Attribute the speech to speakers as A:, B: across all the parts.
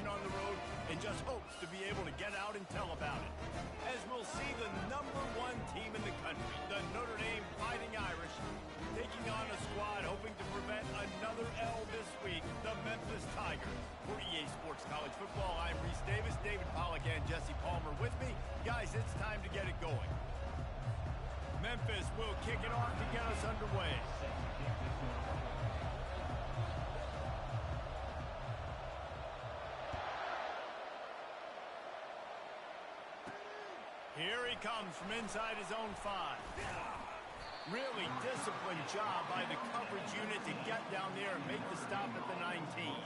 A: situation on the road and just hopes to be able to get out and tell about it. As we'll see the #1 team in the country, the Notre Dame Fighting Irish, taking on a squad hoping to prevent another L this week, the Memphis Tigers. For EA Sports College Football, I'm Reese Davis, David Pollack, and Jesse Palmer with me. Guys, it's time to get it going. Memphis will kick it off to get us underway. Here he comes from inside his own 5. Really disciplined job by the coverage unit to get down there and make the stop at the 19.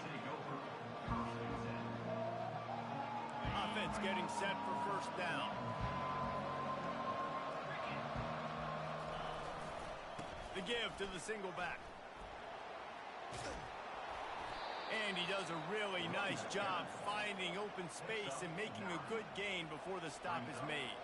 A: Offense getting set for first down. The give to the single back. And he does a really nice job finding open space and making a good gain before the stop is made.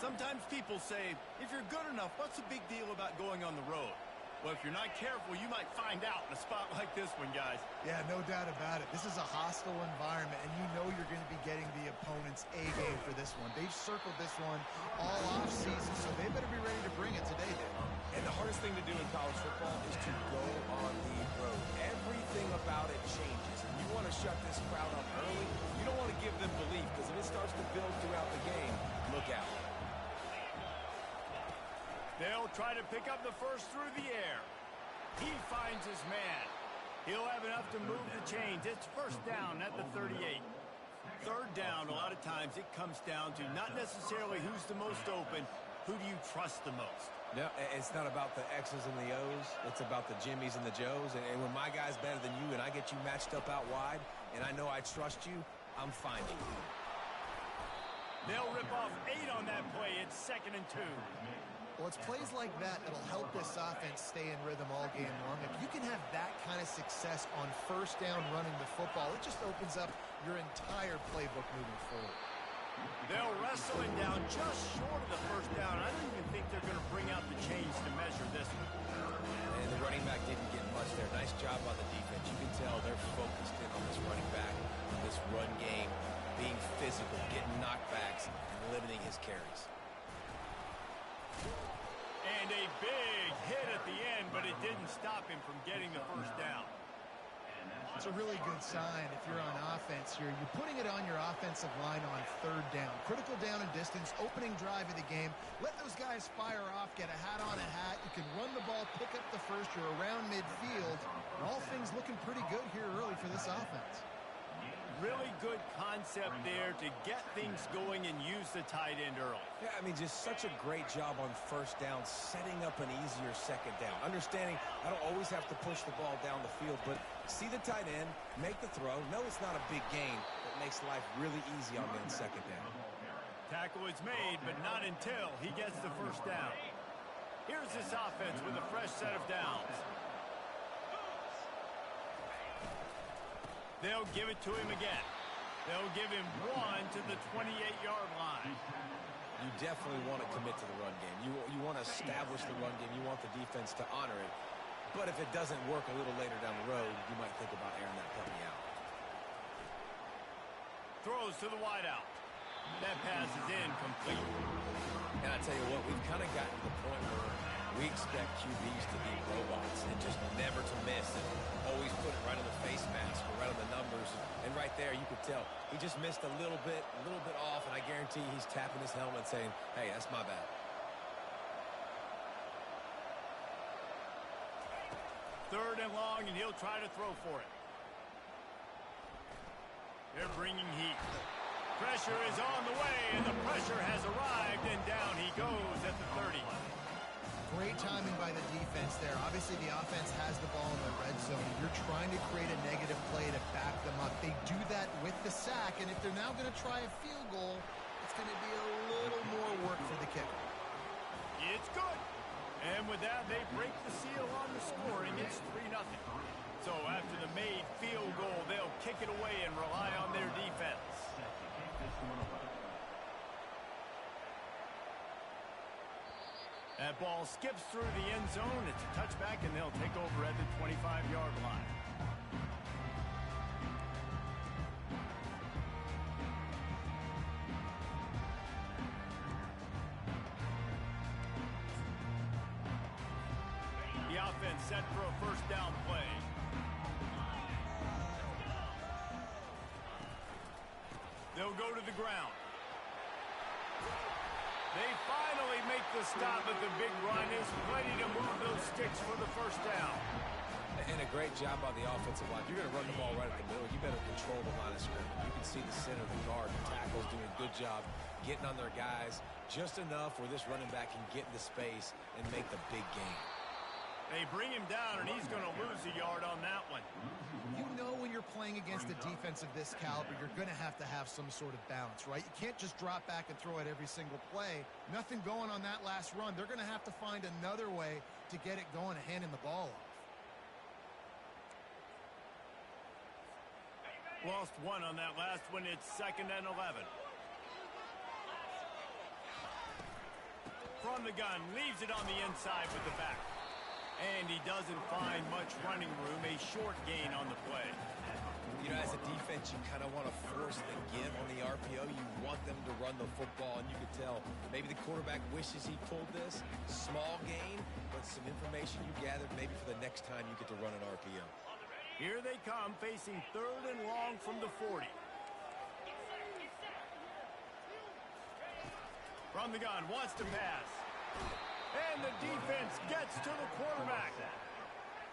A: Sometimes people say, if you're good enough, what's the big deal about going on the road? Well, if you're not careful, you might find out in a spot like this one, guys.
B: Yeah, no doubt about it. This is a hostile environment, and you know you're going to be getting the opponent's A-game for this one. They've circled this one all off-season, so they better be ready to bring it today, Dave.
C: And the hardest thing to do in college football is to go on the road. Everything about it changes, and you want to shut this crowd up early. You don't want to give them belief, because if it starts to build throughout the game, look out.
A: They'll try to pick up the first through the air. He finds his man. He'll have enough to move the chains. It's first down at the 38. Third down, a lot of times it comes down to not necessarily who's the most open, who do you trust the most?
C: No, it's not about the X's and the O's. It's about the Jimmys and the Joes. And when my guy's better than you and I get you matched up out wide and I know I trust you, I'm finding you.
A: They'll rip off 8 on that play. It's 2nd and 2.
B: Well, it's plays like that that'll help this offense stay in rhythm all game long. If you can have that kind of success on first down running the football, it just opens up your entire playbook moving forward.
A: They'll wrestle him down just short of the first down. I don't even think they're going to bring out the chains to measure this one.
C: And the running back didn't get much there. Nice job by the defense. You can tell they're focused in on this running back, on this run game, being physical, getting knockbacks, and limiting his carries.
A: And a big hit at the end, but it didn't stop him from getting the first down.
B: It's a really good sign if you're on offense here. You're putting it on your offensive line on third down. Critical down and distance, opening drive of the game. Let those guys fire off, get a hat on a hat. You can run the ball, pick up the first. You're around midfield. And all things looking pretty good here early for this offense.
A: Really good concept there to get things going and use the tight end early.
C: Yeah, I mean, just such a great job on first down, setting up an easier second down. Understanding I don't always have to push the ball down the field, but see the tight end, make the throw. No, it's not a big gain, but makes life really easy on me on second down.
A: Tackle is made, but not until he gets the first down. Here's this offense with a fresh set of downs. They'll give it to him again. They'll give him 1 to the 28-yard line.
C: You definitely want to commit to the run game. You want to establish the run game. You want the defense to honor it. But if it doesn't work a little later down the road, you might think about airing that puppy out.
A: Throws to the wideout. That pass is incomplete.
C: And I tell you what, we've kind of gotten to the point where we expect QBs to be robots and just never to miss and always put it right on the face mask or right on the numbers. And right there, you could tell he just missed a little bit off, and I guarantee he's tapping his helmet saying, hey, that's my bad.
A: Third and long, and he'll try to throw for it. They're bringing heat. Pressure is on the way, and the pressure has arrived, and down he goes at the 30.
B: Great timing by the defense there. Obviously, the offense has the ball in the red zone. You're trying to create a negative play to back them up. They do that with the sack, and if they're now going to try a field goal, it's going to be a little more work for the kicker.
A: It's good. And with that, they break the seal on the scoring. It's 3-0. So after the made field goal, they'll kick it away and rely on their defense. That ball skips through the end zone. It's a touchback, and they'll take over at the 25-yard line. offense set for a first down play. They'll go to the ground. They finally make the stop at the big run. Is plenty to move those sticks for the first down.
C: And a great job by the offensive line. You're going to run the ball right at the middle. You better control the line of scrimmage. You can see the center, the guard, the tackle's doing a good job getting on their guys just enough where this running back can get into space and make the big game.
A: They bring him down, and he's going to lose a yard on that one.
B: You know when you're playing against a defense of this caliber, you're going to have some sort of balance, right? You can't just drop back and throw it every single play. Nothing going on that last run. They're going to have to find another way to get it going and handing the ball off.
A: Lost one on that last one. It's 2nd and 11. From the gun, leaves it on the inside with the back. And he doesn't find much running room. A short gain on the play.
C: You know, as a defense, you kind of want to force the give on the RPO. You want them to run the football, and you can tell maybe the quarterback wishes he pulled this. Small gain, but some information you gathered maybe for the next time you get to run an RPO.
A: Here they come, facing 3rd and long from the 40. From the gun, wants to pass. And the defense gets to the quarterback.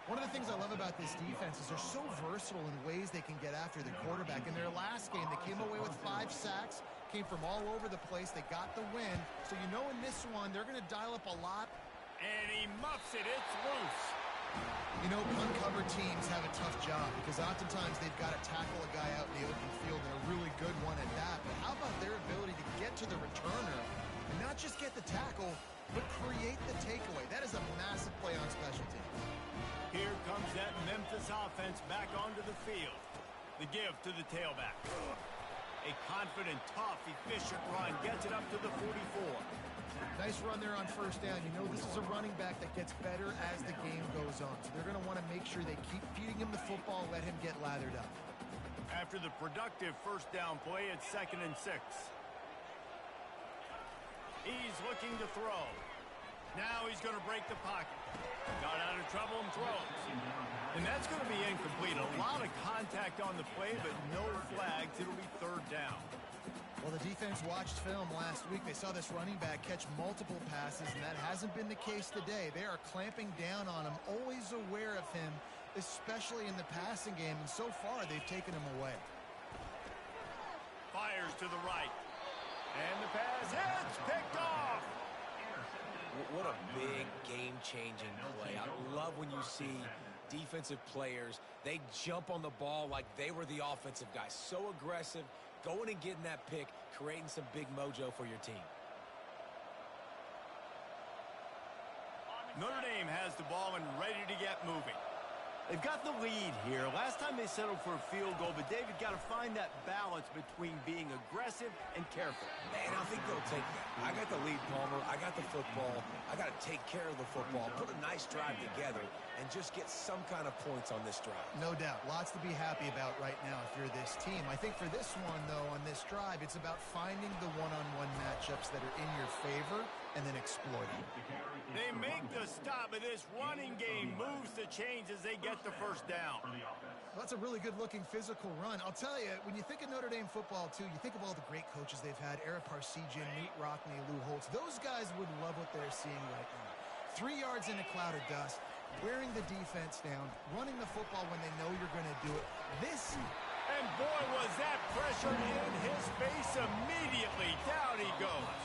B: One of the things I love about this defense is they're so versatile in ways they can get after the quarterback. In their last game, they came away with 5 sacks, came from all over the place. They got the win. So you know in this one, they're going to dial up a lot.
A: And he muffs it. It's loose.
B: You know, uncovered teams have a tough job because oftentimes they've got to tackle a guy out in the open field and a really good one at that. But how about their ability to get to the returner and not just get the tackle, but create the takeaway? That is a massive play on special teams.
A: Here comes that Memphis offense back onto the field. The give to the tailback. A confident, tough, efficient run gets it up to the 44.
B: Nice run there on first down. You know this is a running back that gets better as the game goes on. So they're going to want to make sure they keep feeding him the football, let him get lathered up.
A: After the productive first down play, it's 2nd and 6. He's looking to throw. Now he's going to break the pocket. Got out of trouble and throws. And that's going to be incomplete. A lot of contact on the play, but no flags. It'll be 3rd down.
B: Well, the defense watched film last week. They saw this running back catch multiple passes, and that hasn't been the case today. They are clamping down on him, always aware of him, especially in the passing game. And so far, they've taken him away.
A: Fires to the right. And the pass hits, picked off.
C: What a big game-changing play. I love when you see defensive players, they jump on the ball like they were the offensive guys. So aggressive, going and getting that pick, creating some big mojo for your team.
A: Notre Dame has the ball and ready to get moving. They've got the lead here. Last time they settled for a field goal, but David got to find that balance between being aggressive and careful.
C: And I think they'll take that. I got the lead, Palmer. I got the football. I got to take care of the football, put a nice drive together, and just get some kind of points on this drive.
B: No doubt. Lots to be happy about right now if you're this team. I think for this one, though, on this drive, it's about finding the one-on-one matchups that are in your favor and then exploiting.
A: They make the stop, and this running game moves the chains as they get the first down.
B: Well, that's a really good-looking physical run. I'll tell you, when you think of Notre Dame football, too, you think of all the great coaches they've had, Ara Parseghian, Nate Rockney, Lou Holtz. Those guys would love what they're seeing right now. 3 yards in a cloud of dust, wearing the defense down, running the football when they know you're going to do it.
A: And boy, was that pressure in his face immediately. Down he goes.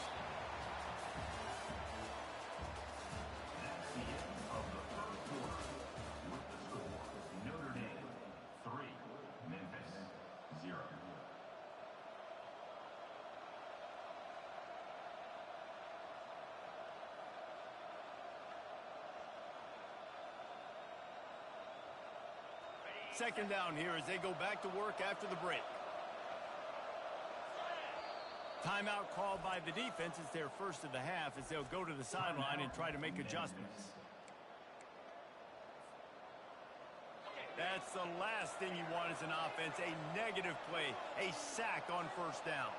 A: Second down here as they go back to work after the break. Timeout called by the defense. It's their first of the half as they'll go to the sideline and try to make adjustments. That's the last thing you want as an offense, a negative play, a sack on first down.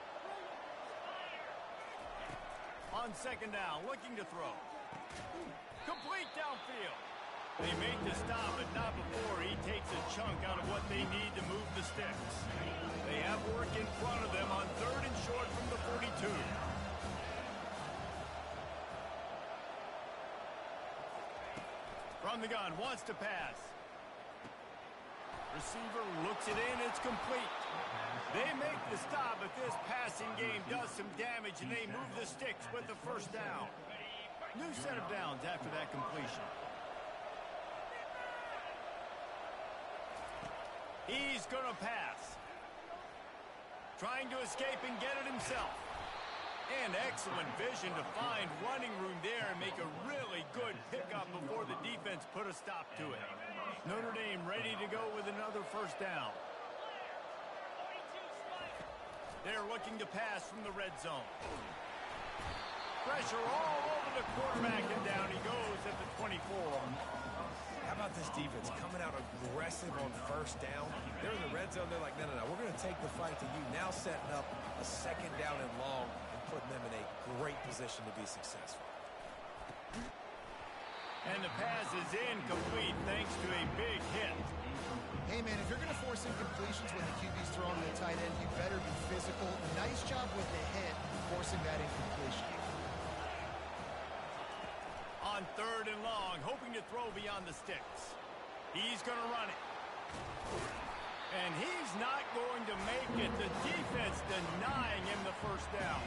A: On second down, looking to throw. Complete downfield. They make the stop, but not before he takes a chunk out of what they need to move the sticks. They have work in front of them on 3rd and short from the 42. From the gun, wants to pass. Receiver looks it in, it's complete. They make the stop, but this passing game does some damage, and they move the sticks with the first down. New set of downs after that completion. He's going to pass. Trying to escape and get it himself. And excellent vision to find running room there and make a really good pickup before the defense put a stop to it. Notre Dame ready to go with another first down. They're looking to pass from the red zone. Pressure all over the quarterback, and down he goes at the 24.
C: How about this defense coming out aggressive on first down? They're in the red zone. They're like, no, we're going to take the fight to you. Now setting up a second down and long and putting them in a great position to be successful.
A: And the pass is incomplete thanks to a big hit.
B: Hey, man, if you're going to force incompletions when the QB's throwing to the tight end, you better be physical. Nice job with the hit, forcing that incompletion.
A: On 3rd and long, hoping to throw beyond the sticks. He's going to run it. And he's not going to make it. The defense denying him the first down.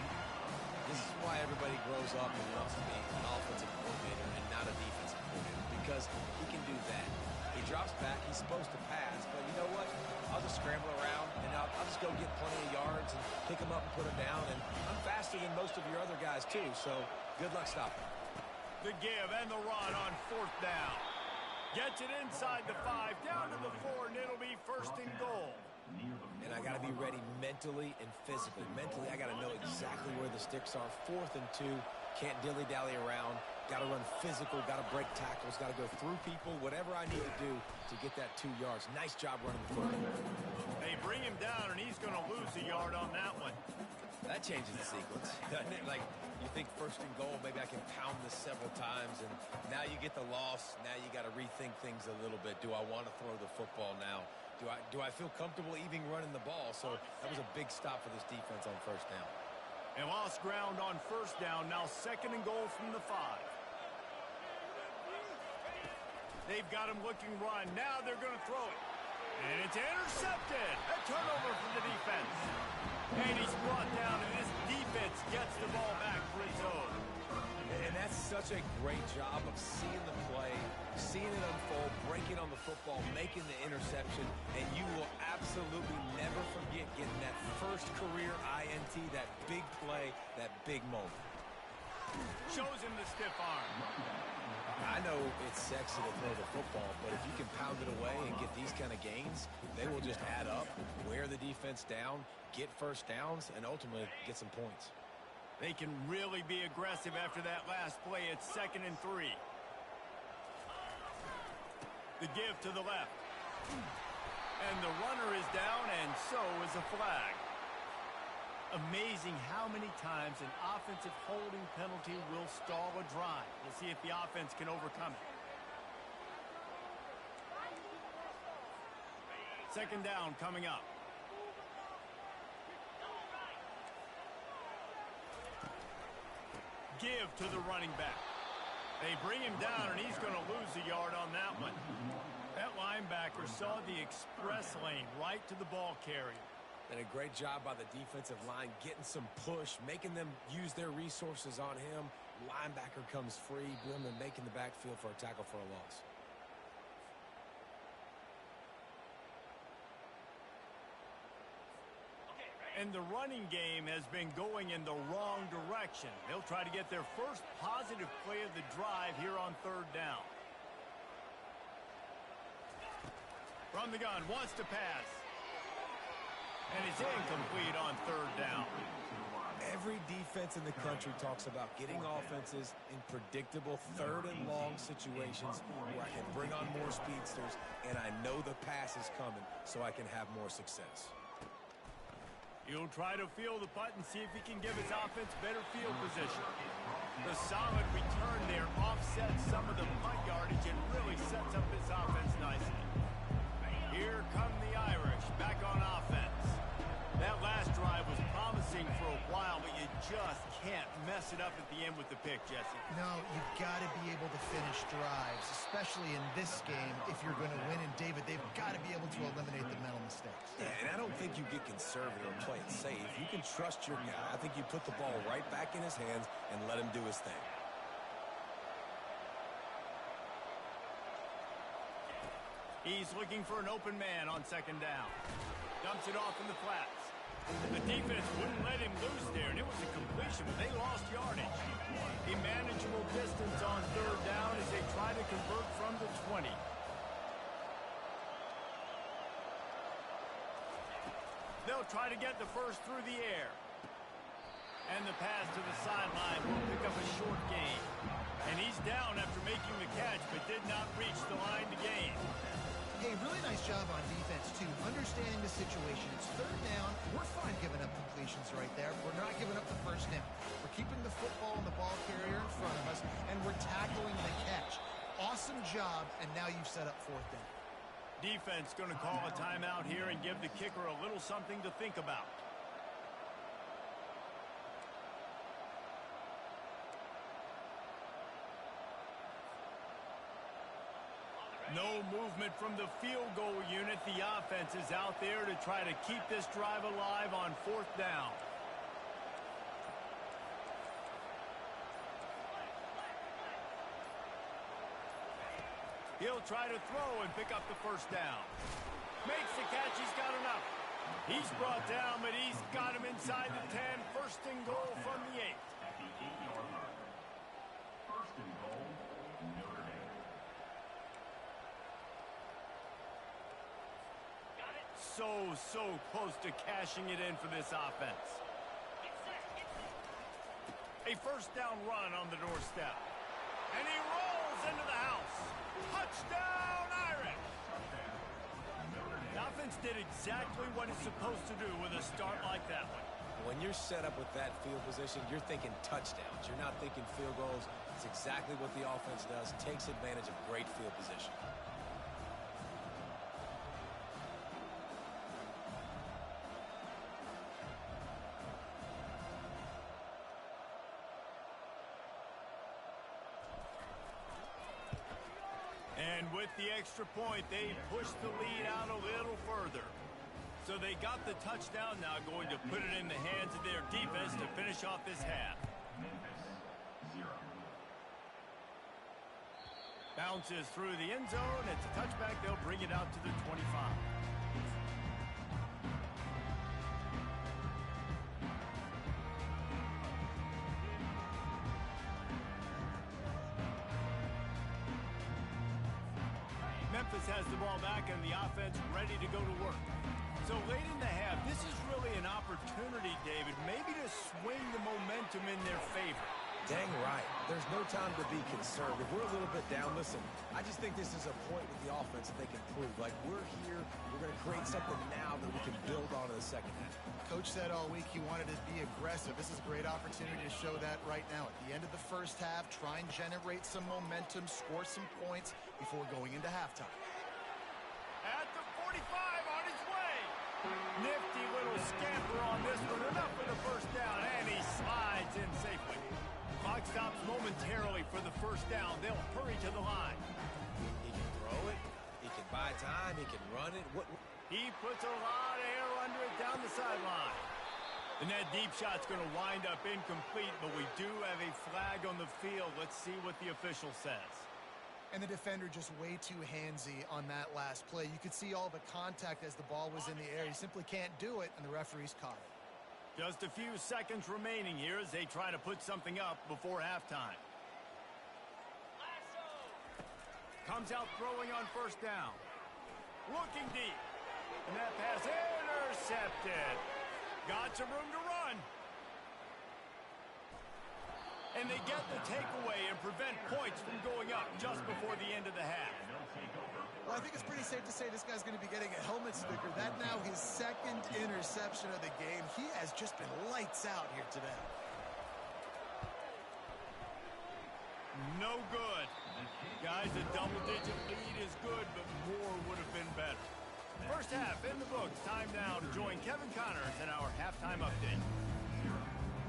C: This is why everybody grows up and wants to be an offensive coordinator and not a defensive coordinator, because he can do that. He drops back, he's supposed to pass, but you know what? I'll just scramble around, and I'll just go get plenty of yards and pick him up and put him down, and I'm faster than most of your other guys, too, so good luck stopping.
A: The give and the run on 4th down. Gets it inside the 5, down to the 4, and it'll be 1st and goal.
C: And I got to be ready mentally and physically. Mentally, I got to know exactly where the sticks are. 4th and 2, can't dilly-dally around. Got to run physical, got to break tackles, got to go through people, whatever I need to do to get that 2 yards. Nice job running the football.
A: They bring him down, and he's going to lose a yard on that one.
C: That changes the sequence, doesn't it? Like, you think 1st and goal, maybe I can pound this several times, and now you get the loss. Now you got to rethink things a little bit. Do I want to throw the football now? Do I feel comfortable even running the ball? So that was a big stop for this defense on 1st down.
A: And lost ground on 1st down. Now 2nd and goal from the 5. They've got him looking run. Now they're going to throw it. And it's intercepted. A turnover for the defense. And he's brought down, and this defense gets the ball back for its own.
C: And that's such a great job of seeing the play, seeing it unfold, breaking on the football, making the interception, and you will absolutely never forget getting that first career INT, that big play, that big moment.
A: Shows him the stiff arm.
C: I know it's sexy to throw the football, but if you can pound it away and get these kind of gains, they will just add up, wear the defense down, get first downs, and ultimately get some points.
A: They can really be aggressive after that last play. It's 2nd and 3. The give to the left. And the runner is down, and so is a flag. Amazing how many times an offensive holding penalty will stall a drive. We'll see if the offense can overcome it. 2nd down coming up. Give to the running back. They bring him down, and he's going to lose a yard on that one. That linebacker saw the express lane right to the ball carrier.
C: And a great job by the defensive line getting some push, making them use their resources on him. Linebacker comes free, boom, and making the backfield for a tackle for a loss.
A: And the running game has been going in the wrong direction. They'll try to get their first positive play of the drive here on 3rd down. From the gun, wants to pass. And it's incomplete on 3rd down.
C: Every defense in the country talks about getting offenses in predictable 3rd and long situations where I can bring on more speedsters and I know the pass is coming so I can have more success.
A: He'll try to field the punt and see if he can give his offense better field position. The solid return there offsets some of the punt yardage and really sets up this offense nicely. Here come the Irish back on offense. That last drive was promising for a while, but you just can't mess it up at the end with the pick, Jesse.
B: No, you've got to be able to finish drives, especially in this game if you're going to win. And, David, they've got to be able to eliminate the mental mistakes.
C: Yeah, and I don't think you get conservative or play it safe. You can trust your guy. I think you put the ball right back in his hands and let him do his thing.
A: He's looking for an open man on second down. Dumps it off in the flats. The defense wouldn't let him loose there, and it was a completion, but they lost yardage. A manageable distance on third down as they try to convert from the 20. They'll try to get the first through the air. And the pass to the sideline will pick up a short gain. And he's down after making the catch, but did not reach the line to gain.
B: Hey, really nice job on defense, too, understanding the situation. It's third down. We're fine giving up completions right there. We're not giving up the first down. We're keeping the football and the ball carrier in front of us, and we're tackling the catch. Awesome job, and now you've set up fourth down.
A: Defense going to call a timeout here and give the kicker a little something to think about. No movement from the field goal unit. The offense is out there to try to keep this drive alive on fourth down. He'll try to throw and pick up the first down. Makes the catch. He's got enough. He's brought down, but he's got him inside the 10. First and goal from the 8.
D: First and goal, Notre Dame.
A: So close to cashing it in for this offense. A first down run on the doorstep. And he rolls into the house. Touchdown, Irish! The offense did exactly what it's supposed to do with a start like that one.
C: When you're set up with that field position, you're thinking touchdowns. You're not thinking field goals. It's exactly what the offense does. Takes advantage of great field position.
A: And with the extra point, they pushed the lead out a little further. So they got the touchdown, now going to put it in the hands of their defense to finish off this half.
D: Memphis, 0.
A: Bounces through the end zone. It's a touchback. They'll bring it out to the 25. Memphis has the ball back and the offense ready to go to work. So late in the half, this is really an opportunity, David, maybe to swing the momentum in their favor.
C: Dang right. There's no time to be conservative. We're a little bit down. Listen, I just think this is a point with the offense that they can prove. Like, we're here. We're going to create something now that we can build on in the second half.
B: Coach said all week he wanted to be aggressive. This is a great opportunity to show that right now. At the end of the first half, try and generate some momentum, score some points before going into halftime.
A: At the 45, on his way. Nifty little scamper on this one. Enough for the first down, and he slides in safely. Clock stops momentarily for the first down. They'll hurry to the line.
C: He can throw it. He can buy time. He can run it.
A: He puts a lot of air under it down the sideline. And that deep shot's going to wind up incomplete, but we do have a flag on the field. Let's see what the official says.
B: And the defender just way too handsy on that last play. You could see all the contact as the ball was in the air. He simply can't do it, and the referee's caught it.
A: Just a few seconds remaining here as they try to put something up before halftime. Comes out throwing on first down. Looking deep. And that pass intercepted. Got some room to run. And they get the takeaway and prevent points from going up just before the end of the half.
B: Well, I think it's pretty safe to say this guy's going to be getting a helmet sticker. That now his second interception of the game. He has just been lights out here today.
A: guys, a double-digit lead is good, but more would have been better. First half in the books. Time now to join Kevin Connors in our halftime update.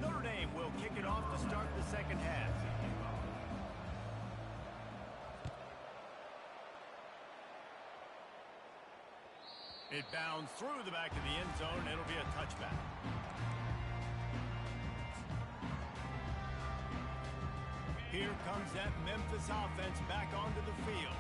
A: Notre Dame will kick it off to start the second half. It bounds through the back of the end zone. It'll be a touchback. Here comes that Memphis offense back onto the field.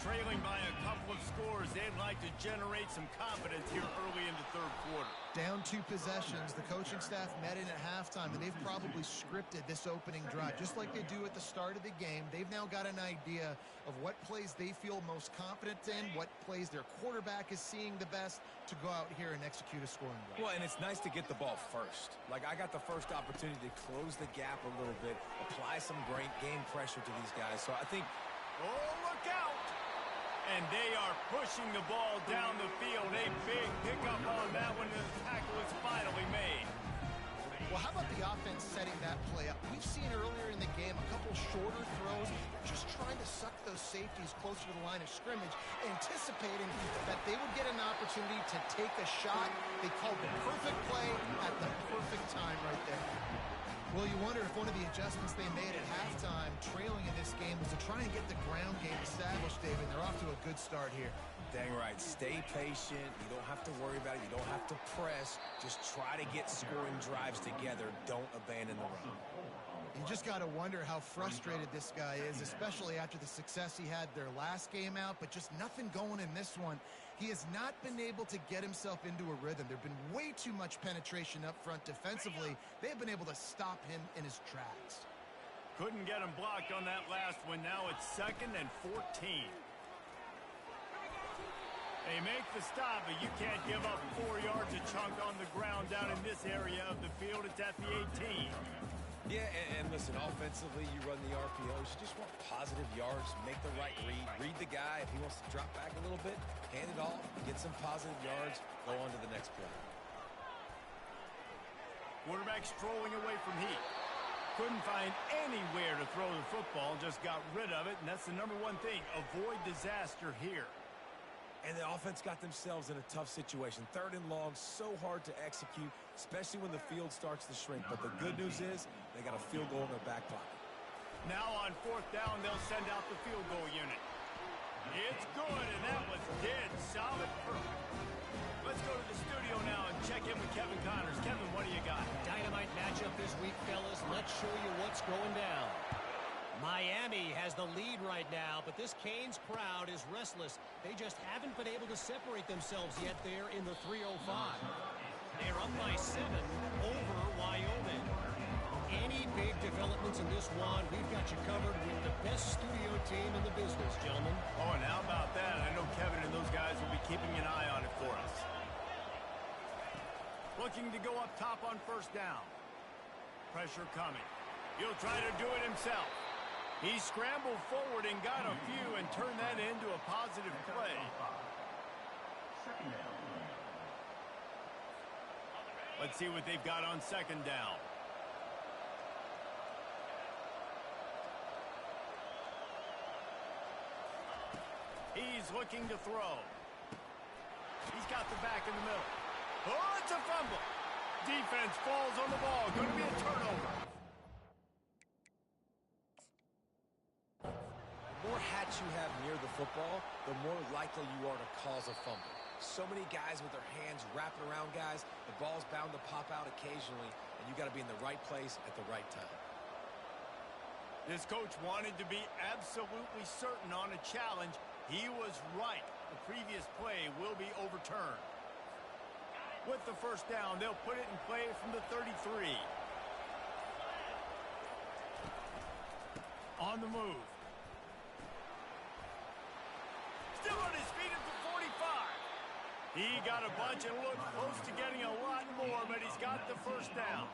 A: Trailing by a couple of scores, they'd like to generate some confidence here early in the third quarter.
B: Down 2 possessions. The coaching staff met in at halftime, and they've probably scripted this opening drive. Just like they do at the start of the game, they've now got an idea of what plays they feel most confident in, what plays their quarterback is seeing the best to go out here and execute a scoring drive.
C: Well, and it's nice to get the ball first. Like, I got the first opportunity to close the gap a little bit, apply some great game pressure to these guys. So I think...
A: Oh, look out! And they are pushing the ball down the field. A big pickup on that one, and the tackle is finally made.
B: Well, how about the offense setting that play up? We've seen earlier in the game a couple shorter throws, just trying to suck those safeties closer to the line of scrimmage, anticipating that they would get an opportunity to take a shot. They called the perfect play at the perfect time right there. Well, you wonder if one of the adjustments they made at halftime, trailing in this game, was to try and get the ground game established, David. They're off to a good start here.
C: Dang right. Stay patient. You don't have to worry about it. You don't have to press. Just try to get scoring drives together. Don't abandon the run.
B: You just got to wonder how frustrated this guy is, especially after the success he had their last game out, but just nothing going in this one. He has not been able to get himself into a rhythm. There have been way too much penetration up front defensively. They've been able to stop him in his tracks.
A: Couldn't get him blocked on that last one. Now it's 2nd and 14. They make the stop, but you can't give up 4 yards a chunk on the ground down in this area of the field. It's at the 18.
C: Yeah, and listen, offensively, you run the RPOs. You just want positive yards, make the right read. Read the guy. If he wants to drop back a little bit, hand it off, get some positive yards, go on to the next play.
A: Quarterback strolling away from heat. Couldn't find anywhere to throw the football, just got rid of it, and that's the number one thing. Avoid disaster here.
C: And the offense got themselves in a tough situation. 3rd and long, so hard to execute, especially when the field starts to shrink. But the good news is they got a field goal in their back pocket.
A: Now on 4th down, they'll send out the field goal unit. It's good, and that was dead solid perfect. Let's go to the studio now and check in with Kevin Connors. Kevin, what do you got?
E: Dynamite matchup this week, fellas. Let's show you what's going down. Miami has the lead right now, but this Canes crowd is restless. They just haven't been able to separate themselves yet there in the 305. They're up by 7 over Wyoming. Any big developments in this one, we've got you covered with the best studio team in the business, gentlemen.
A: Oh, and how about that? I know Kevin and those guys will be keeping an eye on it for us. Looking to go up top on 1st down. Pressure coming. He'll try to do it himself. He scrambled forward and got a few and turned that into a positive play. Let's see what they've got on 2nd down. He's looking to throw. He's got the back in the middle. Oh, it's a fumble. Defense falls on the ball. Going to be a turnover.
C: The more hats you have near the football, the more likely you are to cause a fumble. So many guys with their hands wrapping around guys, the ball's bound to pop out occasionally, and you got to be in the right place at the right time.
A: This coach wanted to be absolutely certain on a challenge. He was right. The previous play will be overturned. With the 1st down, they'll put it in play from the 33. On the move. Still on his feet at the 45. He got a bunch and looked close to getting a lot more, but he's got the 1st down.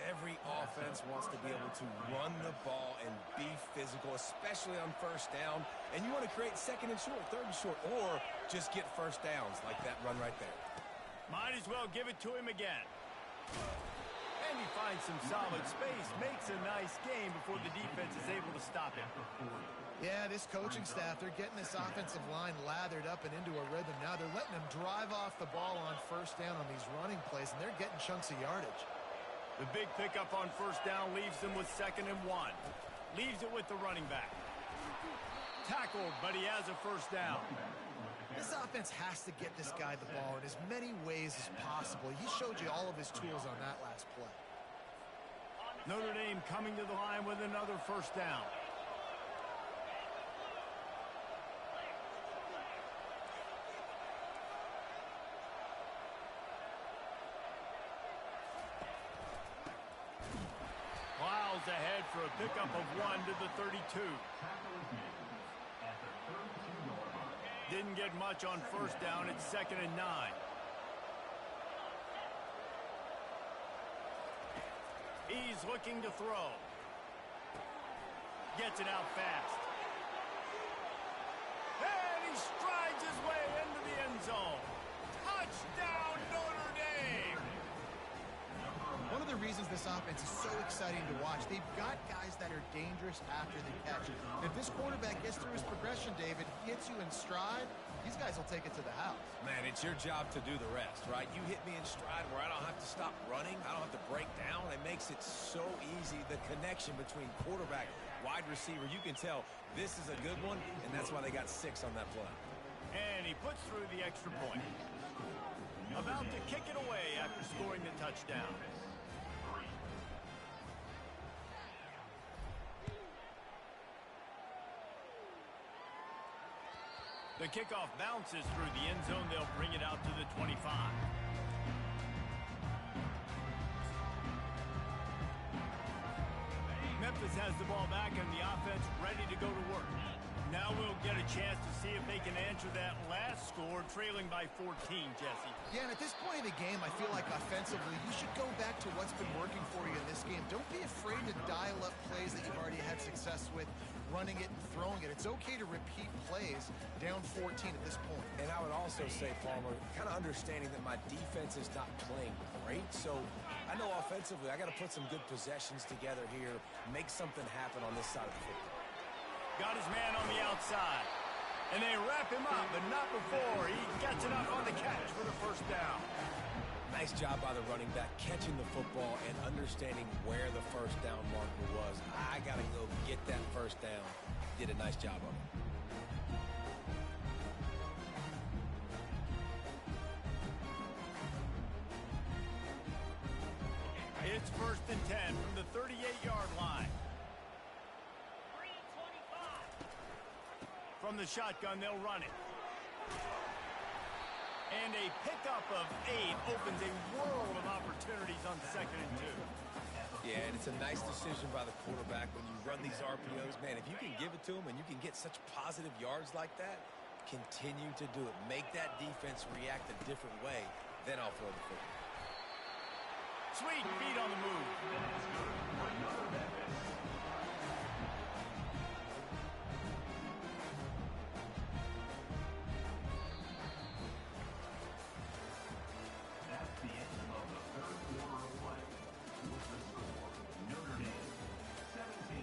C: Every offense wants to be able to run the ball and be physical, especially on 1st down. And you want to create 2nd and short, 3rd and short, or just get 1st downs like that run right there.
A: Might as well give it to him again. And he finds some solid space, makes a nice game before the defense is able to stop him.
B: Yeah, this coaching staff, they're getting this offensive line lathered up and into a rhythm. Now they're letting them drive off the ball on first down on these running plays, and they're getting chunks of yardage.
A: The big pickup on first down leaves them with 2nd and 1. Leaves it with the running back. Tackled, but he has a first down.
B: This offense has to get this guy the ball in as many ways as possible. He showed you all of his tools on that last play.
A: Notre Dame coming to the line with another first down. Miles ahead for a pickup of 1 to the 32. Didn't get much on first down. It's 2nd and 9. He's looking to throw. Gets it out fast. And he strides his way into the end zone. Touchdown, Notre Dame!
B: One of the reasons this offense is so exciting to watch, they've got guys that are dangerous after the catch. If this quarterback gets through his progression, David, gets you in stride, these guys will take it to the house.
C: Man, it's your job to do the rest, right? You hit me in stride where I don't have to stop running. I don't have to break down. It makes it so easy. The connection between quarterback, wide receiver, you can tell this is a good one, and that's why they got 6 on that play.
A: And he puts through the extra point. About to kick it away after scoring the touchdown. The kickoff bounces through the end zone. They'll bring it out to the 25. Memphis has the ball back and the offense ready to go to work. Now we'll get a chance to see if they can answer that last score, trailing by 14, Jesse.
B: Yeah, and at this point of the game, I feel like offensively, you should go back to what's been working for you in this game. Don't be afraid to dial up plays that you've already had success with, running it and throwing it. It's okay to repeat plays down 14 at this point.
C: And I would also say, Palmer, kind of understanding that my defense is not playing great, so I know offensively I got to put some good possessions together here, make something happen on this side of the football.
A: Got his man on the outside. And they wrap him up, but not before he gets enough on the catch for the first down.
C: Nice job by the running back, catching the football and understanding where the first down marker was. I got to go get that first down. Did a nice job on it.
A: It's 1st and 10 from the 38-yard line. From the shotgun, they'll run it. And a pickup of 8 opens a world of opportunities on 2nd and 2.
C: Yeah, and it's a nice decision by the quarterback when you run these RPOs. Man, if you can give it to him and you can get such positive yards like that, continue to do it. Make that defense react a different way, then I'll throw the football.
A: Sweet feet on the move.
D: That's the end of the third quarter of play. With the score, Notre Dame 17,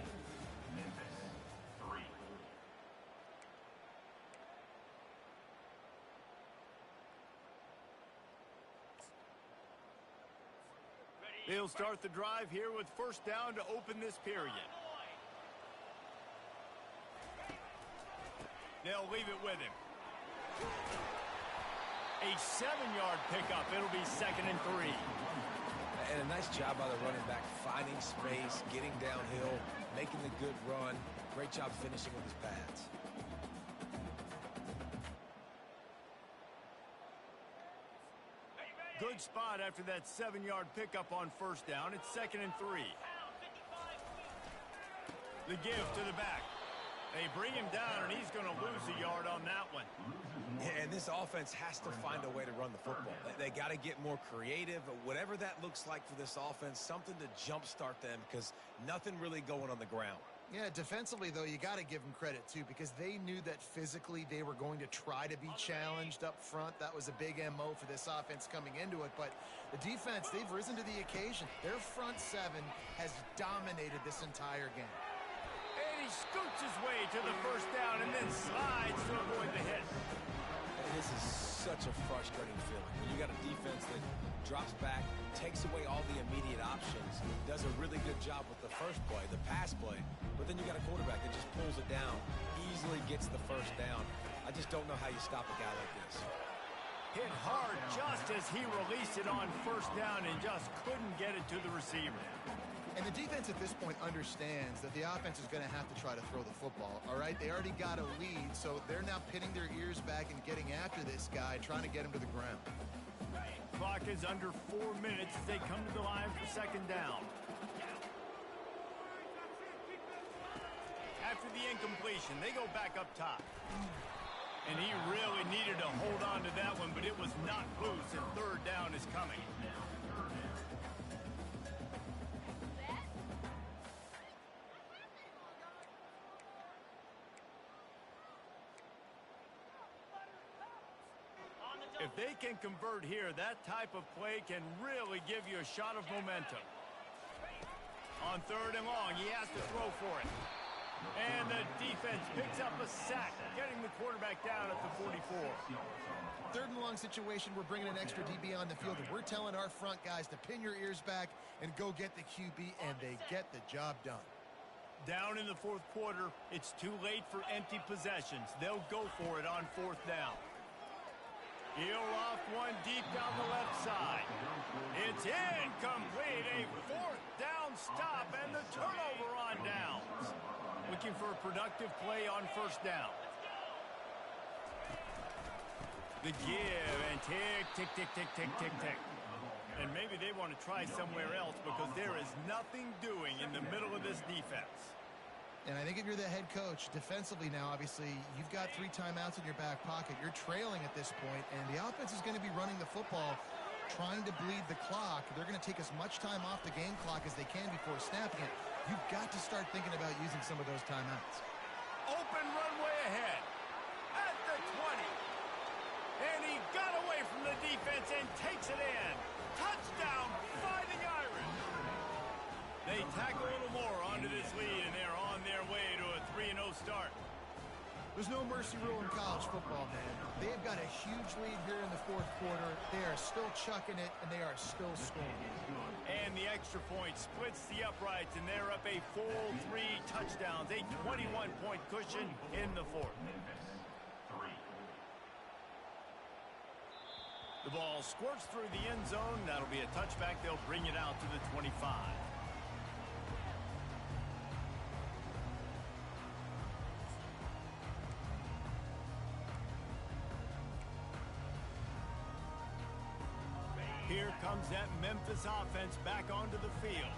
D: Memphis 3.
A: They'll start the drive here with first down to open this period. They'll leave it with him. A 7-yard pickup. It'll be 2nd and 3.
C: And a nice job by the running back, finding space, getting downhill, making the good run. Great job finishing with his pads.
A: Good spot after that 7-yard pickup on first down. It's 2nd and 3. The give to the back. They bring him down, and he's going to lose a yard on that one.
C: Yeah, and this offense has to find a way to run the football. They got to get more creative. Whatever that looks like for this offense, something to jumpstart them because nothing really going on the ground.
B: Yeah, defensively, though, you got to give them credit, too, because they knew that physically they were going to try to be challenged up front. That was a big MO for this offense coming into it. But the defense, they've risen to the occasion. Their front seven has dominated this entire game.
A: And he scoots his way to the first down and then slides to avoid the hit.
C: This is such a frustrating feeling. When you got a defense that drops back, takes away all the immediate options, does a really good job with the first play, the pass play, but then you got a quarterback that just pulls it down, easily gets the first down. I just don't know how you stop a guy like this.
A: Hit hard just as he released it on first down and just couldn't get it to the receiver.
B: And the defense at this point understands that the offense is going to have to try to throw the football, all right? They already got a lead, so they're now pinning their ears back and getting after this guy, trying to get him to the ground.
A: Clock is under 4 minutes as they come to the line for second down. After the incompletion, they go back up top. And he really needed to hold on to that one, but it was not loose, and third down is coming. If they can convert here, that type of play can really give you a shot of momentum. On third and long, he has to throw for it. And the defense picks up a sack, getting the quarterback down at the 44.
B: Third and long situation, we're bringing an extra DB on the field, and we're telling our front guys to pin your ears back and go get the QB, and they get the job done.
A: Down in the fourth quarter, it's too late for empty possessions. They'll go for it on fourth down. He'll off one deep down the left side. It's incomplete. A fourth down stop and the turnover on downs. Looking for a productive play on first down. The give and tick, tick, tick, tick, tick, tick, tick. And maybe they want to try somewhere else because there is nothing doing in the middle of this defense.
B: And I think if you're the head coach, defensively now, obviously, you've got 3 timeouts in your back pocket. You're trailing at this point, and the offense is going to be running the football, trying to bleed the clock. They're going to take as much time off the game clock as they can before snapping it. You've got to start thinking about using some of those timeouts.
A: Open runway ahead at the 20. And he got away from the defense and takes it in. Touchdown, Fighting Irish. They tack a little more onto this lead, and they're on their way to a 3-0 start.
B: There's no mercy rule in college football, man. They've got a huge lead here in the fourth quarter. They are still chucking it, and they are still scoring.
A: And the extra point splits the uprights, and they're up a full 3 touchdowns, a 21-point cushion in the fourth. The ball squirts through the end zone. That'll be a touchback. They'll bring it out to the 25. Here comes that Memphis offense back onto the field.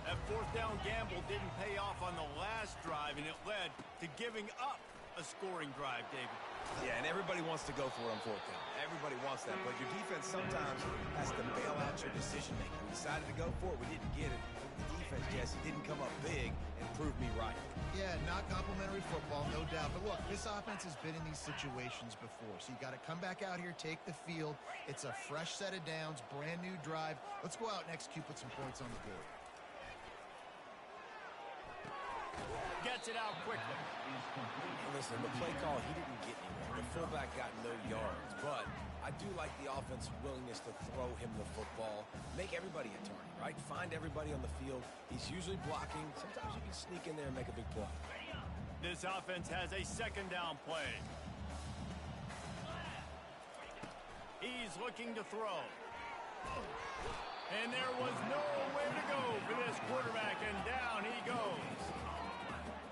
A: That fourth down gamble didn't pay off on the last drive, and it led to giving up a scoring drive, David.
C: Yeah, and everybody wants to go for it on fourth down. Everybody wants that, but your defense sometimes has to bail out your decision-making. We decided to go for it. We didn't get it. The defense, Jesse, didn't come up big and prove me right.
B: Yeah, not complimentary football, no doubt. But look, this offense has been in these situations before, so you got to come back out here, take the field. It's a fresh set of downs, brand new drive. Let's go out and execute, put some points on the board.
A: Gets it out quickly.
C: Listen, the play call, he didn't get anywhere. The fullback got no yards, but I do like the offense's willingness to throw him the football. Make everybody a target, right? Find everybody on the field. He's usually blocking. Sometimes you can sneak in there and make a big play.
A: This offense has a second down play. He's looking to throw. And there was nowhere to go for this quarterback, and down he goes.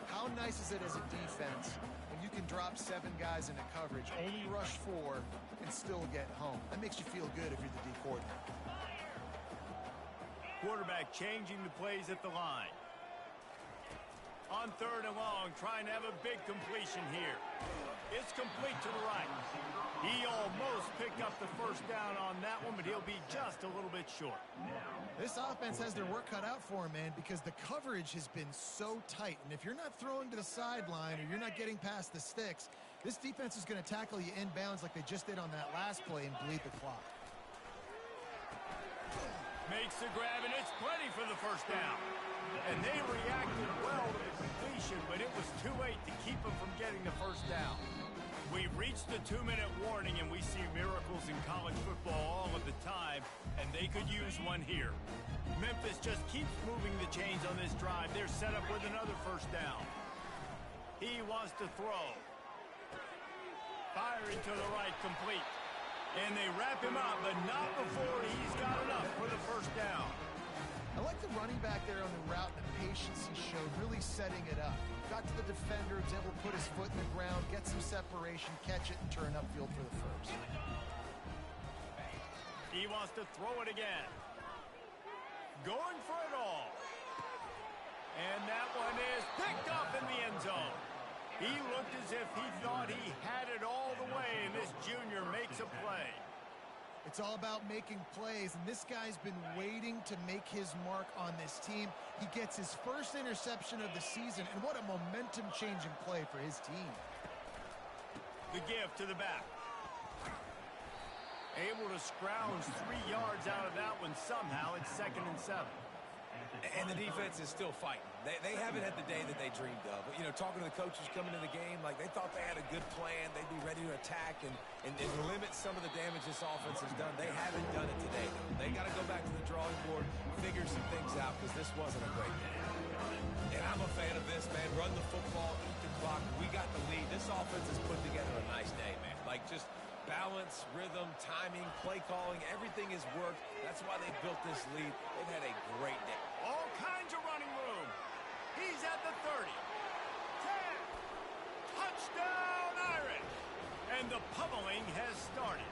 B: How nice is it as a defense when you can drop 7 guys into coverage, only rush 4, and still get home? That makes you feel good if you're the D coordinator.
A: Quarterback changing the plays at the line. On third and long, trying to have a big completion here. It's complete to the right. He almost picked up the first down on that one, but he'll be just a little bit short.
B: This offense has their work cut out for him, man, because the coverage has been so tight. And if you're not throwing to the sideline or you're not getting past the sticks, this defense is going to tackle you inbounds like they just did on that last play and bleed the clock.
A: Makes the grab, and it's plenty for the first down. And they reacted well to the completion, but it was too late to keep them from getting the first down. We've reached the 2-minute warning, and we see miracles in college football all of the time, and they could use one here. Memphis just keeps moving the chains on this drive. They're set up with another first down. He wants to throw. Firing to the right, complete. And they wrap him up, but not before he's got enough for the first down.
B: I like the running back there on the route, the patience he showed, really setting it up. Got to the defender, was able to put his foot in the ground, get some separation, catch it, and turn upfield for the first.
A: He wants to throw it again. Going for it all. And that one is picked up in the end zone. He looked as if he thought he had it all the way, and this junior makes a play.
B: It's all about making plays, and this guy's been waiting to make his mark on this team. He gets his first interception of the season, and what a momentum-changing play for his team.
A: The give to the back. Able to scrounge 3 yards out of that one somehow. It's 2nd and 7.
C: And the defense is still fighting. They haven't had the day that they dreamed of. But, you know, talking to the coaches coming to the game, like they thought they had a good plan. They'd be ready to attack and limit some of the damage this offense has done. They haven't done it today, though. They got to go back to the drawing board, figure some things out, because this wasn't a great day. And I'm a fan of this, man. Run the football, eat the clock. We got the lead. This offense has put together a nice day, man. Like, just balance, rhythm, timing, play calling, everything has worked. That's why they built this lead. They've had a great day.
A: All kinds of running room. He's at the 30. 10. Touchdown, Irish. And the pummeling has started.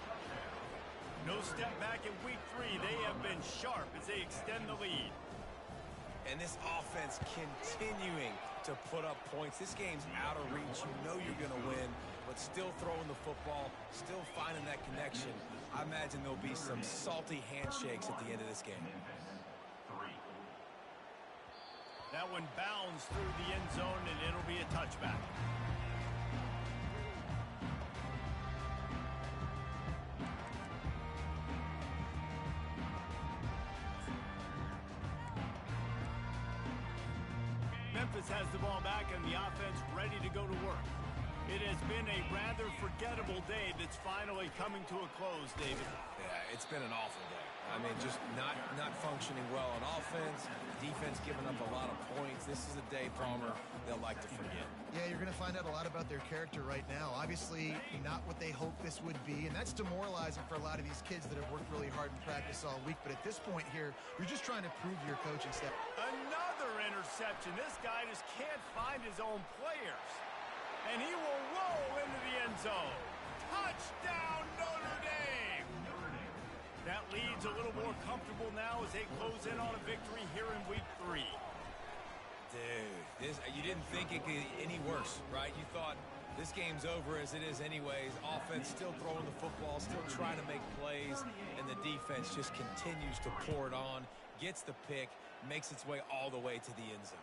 A: No step back in week 3. They have been sharp as they extend the lead.
C: And this offense continuing to put up points. This game's out of reach. You know you're going to win, but still throwing the football, still finding that connection. I imagine there'll be some salty handshakes at the end of this game.
A: That one bounds through the end zone, and it'll be a touchback. Memphis has the ball back, and the offense ready to go to work. It has been a rather forgettable day that's finally coming to a close, David.
C: Yeah, it's been an awful day. I mean, just not functioning well on offense. Defense giving up a lot of points. This is a day, Palmer, they'll like to forget.
B: Yeah, you're going to find out a lot about their character right now. Obviously, not what they hoped this would be, and that's demoralizing for a lot of these kids that have worked really hard in practice all week. But at this point here, you're just trying to prove your coaching step.
A: Another interception. This guy just can't find his own players. And he will roll into the end zone. Touchdown, Notre Dame! That lead's a little more comfortable now as they close in on a victory here in week 3.
C: Dude, you didn't think it could get any worse, right? You thought this game's over as it is anyways. Offense still throwing the football, still trying to make plays, and the defense just continues to pour it on, gets the pick, makes its way all the way to the end zone.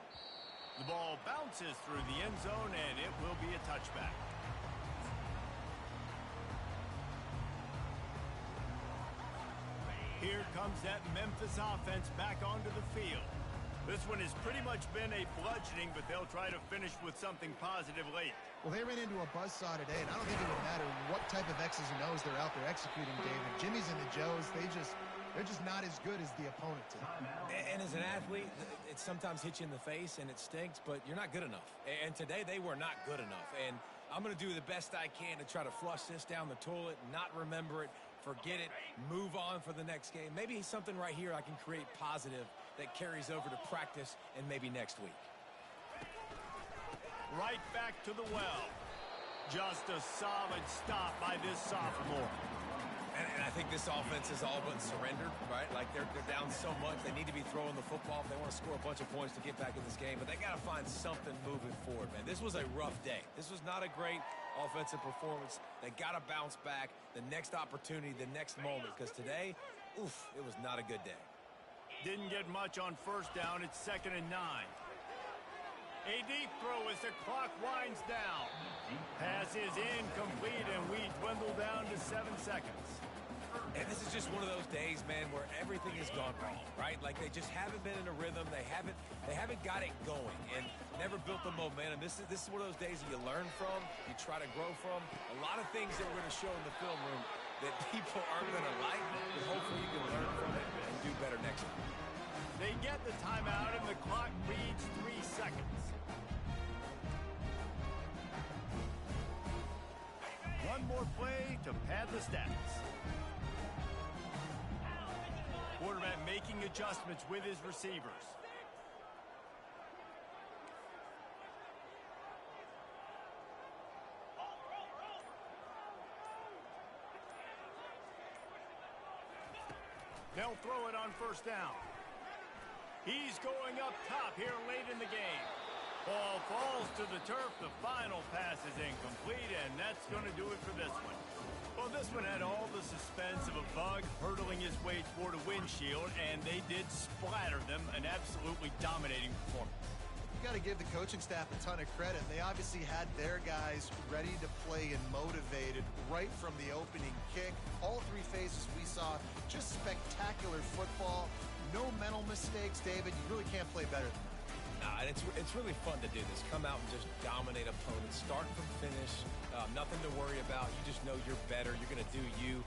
A: The ball bounces through the end zone, and it will be a touchback. Here comes that Memphis offense back onto the field. This one has pretty much been a bludgeoning, but they'll try to finish with something positive late.
B: Well, they ran into a buzzsaw today, and I don't think it would matter what type of X's and O's they're out there executing, David. Jimmy's and the Joes, they're just not as good as the opponent today.
C: And as an athlete, it sometimes hits you in the face, and it stinks, but you're not good enough. And today, they were not good enough. And I'm going to do the best I can to try to flush this down the toilet, not remember it, forget it, move on for the next game. Maybe something right here I can create positive that carries over to practice and maybe next week.
A: Right back to the well. Just a solid stop by this sophomore.
C: And I think this offense is all but surrendered, right? Like they're down so much. They need to be throwing the football if they want to score a bunch of points to get back in this game. But they got to find something moving forward, man. This was a rough day. This was not a great offensive performance. They got to bounce back the next opportunity, the next moment. Because today, oof, it was not a good day.
A: Didn't get much on first down. It's 2nd and 9. A deep throw as the clock winds down. Pass is incomplete, and we dwindle down to 7 seconds.
C: And this is just one of those days, man, where everything has gone wrong, right? Like they just haven't been in a rhythm. They haven't got it going and never built the momentum. This is one of those days that you learn from, you try to grow from. A lot of things that we're going to show in the film room that people aren't going to like, but hopefully you can learn from it and do better next time.
A: They get the timeout, and the clock reads 3 seconds. One more play to pad the stats. Quarterback making adjustments with his receivers. They'll throw it on first down. He's going up top here late in the game. Ball falls to the turf. The final pass is incomplete, and that's going to do it for this one. Well, this one had all the suspense of a bug hurtling his way toward a windshield, and they did splatter them. An absolutely dominating performance.
B: You got to give the coaching staff a ton of credit. They obviously had their guys ready to play and motivated right from the opening kick. All 3 phases we saw, just spectacular football. No mental mistakes, David. You really can't play better than that.
C: Nah, and it's really fun to do this. Come out and just dominate opponents, start from finish. Nothing to worry about. You just know you're better. You're going to do you.